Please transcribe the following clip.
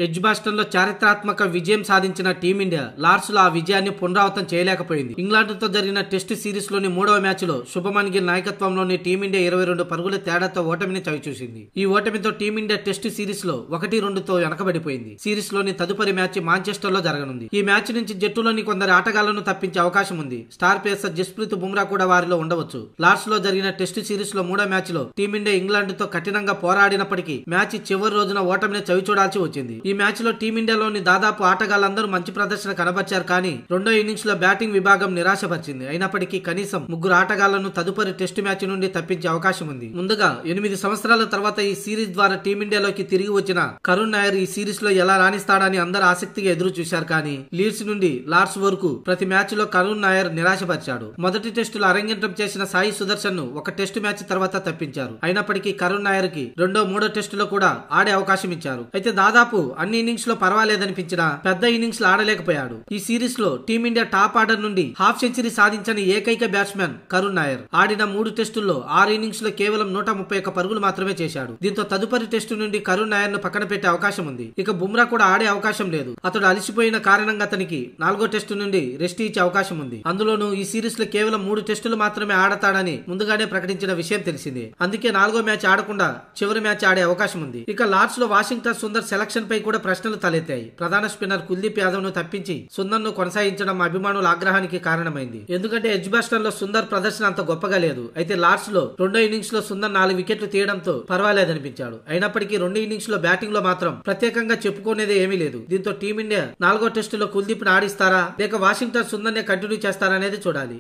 Edgbaston లో చారిత్రాత్మక విజయం సాధించిన టీమిండియా లార్డ్స్ లో ఆ విజయాన్ని పునరావృతం చేయలేకపోయింది. ఇంగ్లాండ్ తో జరిగిన టెస్టు సిరీస్ లోని 3వ మ్యాచ్ లో శుభమన్ గిల్ నాయకత్వంలోని టీమిండియా 22 పరుగుల తేడాతో ఓటమిని చవిచూసింది. ఈ ఓటమితో టీమిండియా టెస్టు సిరీస్ లో 1-2తో వెనకబడిపోయింది. సిరీస్ లోని తదుపరి మ్యాచ్ మాంచెస్టర్ లో జరగనుంది. ఈ మ్యాచ్ నుంచి జట్టులోని కొందరు ఆటగాళ్లను తప్పించే అవకాశం ఉంది. స్టార్ పేసర్ జస్ప్రీత్ బుమ్రా కూడా వారిలో ఉండవచ్చు. లార్డ్స్ లో జరిగిన టెస్టు సిరీస్ లో 3వ మ్యాచ్ లో టీమిండియా ఇంగ్లాండ్ తో కఠినంగా పోరాడినప్పటికీ మ్యాచ్ చివరి రోజున ఓటమిని చవిచూడాల్సి వచ్చింది. ఈ మ్యాచ్ లో టీమిండియాలోని దాదాపు ఆటగాళ్లందరూ మంచి ప్రదర్శన కనబర్చారు. కానీ రెండో ఇన్నింగ్స్ లో బ్యాటింగ్ విభాగం నిరాశపరిచింది. అయినప్పటికీ కనీసం 3 ఆటగాళ్లను తదుపరి టెస్టు మ్యాచ్ నుండి తప్పించే అవకాశం ఉంది. ముందుగా 8 సంవత్సరాల తర్వాత ఈ సిరీస్ ద్వారా టీమిండియాలోకి తిరిగి వచ్చిన కరుణ్ నాయర్ ఈ సిరీస్ లో ఎలా రాణిస్తాడని అందరూ ఆసక్తిగా ఎదురు చూశారు. కానీ లీడ్స్ నుండి లార్డ్స్ వరకు ప్రతి మ్యాచ్ లో కరుణ్ నాయర్ నిరాశపరిచాడు. మొదటి టెస్టులో అరంగేట్రం చేసిన సాయి సుదర్శన్ ను ఒక టెస్టు మ్యాచ్ తర్వాత తప్పించారు. అయినప్పటికీ కరుణ్ నాయర్ కి మూడో టెస్టులో కూడా ఆడే అవకాశం ఇచ్చారు. అయితే దాదాపు అన్ని ఇన్నింగ్స్ లో పర్వాలేదనిపించినా పెద్ద ఇన్నింగ్స్ లో ఆడలేకపోయాడు. ఈ సిరీస్ లో టీమిండియా టాప్ ఆర్డర్ నుండి హాఫ్ సెంచరీ సాధించని ఏకైక బ్యాట్స్మెన్ కరుణ్ నాయర్. ఆడిన 3 టెస్టుల్లో 6 ఇన్నింగ్స్ లో కేవలం 131 పరుగులు మాత్రమే చేశాడు. దీంతో తదుపరి టెస్టు నుండి కరుణ్ నాయర్ ను పక్కన పెట్టే అవకాశం ఉంది. ఇక బుమ్రా కూడా ఆడే అవకాశం లేదు. అతడు అలసిపోయిన కారణంగా అతనికి 4వ టెస్టు నుండి రెస్ట్ ఇచ్చే అవకాశం ఉంది. అందులోనూ ఈ సిరీస్ లో కేవలం 3 టెస్టులు మాత్రమే ఆడతాడని ముందుగానే ప్రకటించిన విషయం తెలిసిందే. అందుకే 4వ మ్యాచ్ ఆడకుండా చివరి మ్యాచ్ ఆడే అవకాశం ఉంది. ఇక లార్డ్స్ లో వాషింగ్టన్ సుందర్ సెలక్షన్ పై కూడా ప్రశ్నలు తలెత్తాయి. ప్రధాన స్పిన్నర్ కుల్దీప్ యాదవ్ ను తప్పించి సుందర్ ను కొనసాగించడం అభిమానుల ఆగ్రహానికి కారణమైంది. ఎందుకంటే ఎడ్జ్బాస్టన్ లో సుందర్ ప్రదర్శన అంత గొప్పగా లేదు. అయితే లార్డ్స్ లో రెండో ఇన్నింగ్స్ లో సుందర్ 4 వికెట్లు తీయడంతో పర్వాలేదనిపించాడు. అయినప్పటికీ 2 ఇన్నింగ్స్ లో బ్యాటింగ్ లో మాత్రం ప్రత్యేకంగా చెప్పుకునేదే ఏమీ లేదు. దీంతో టీమిండియా 4వ టెస్టులో కుల్దీప్ ను ఆడిస్తారా లేక వాషింగ్టన్ సుందర్ నే కంటిన్యూ చేస్తారా అనేది చూడాలి.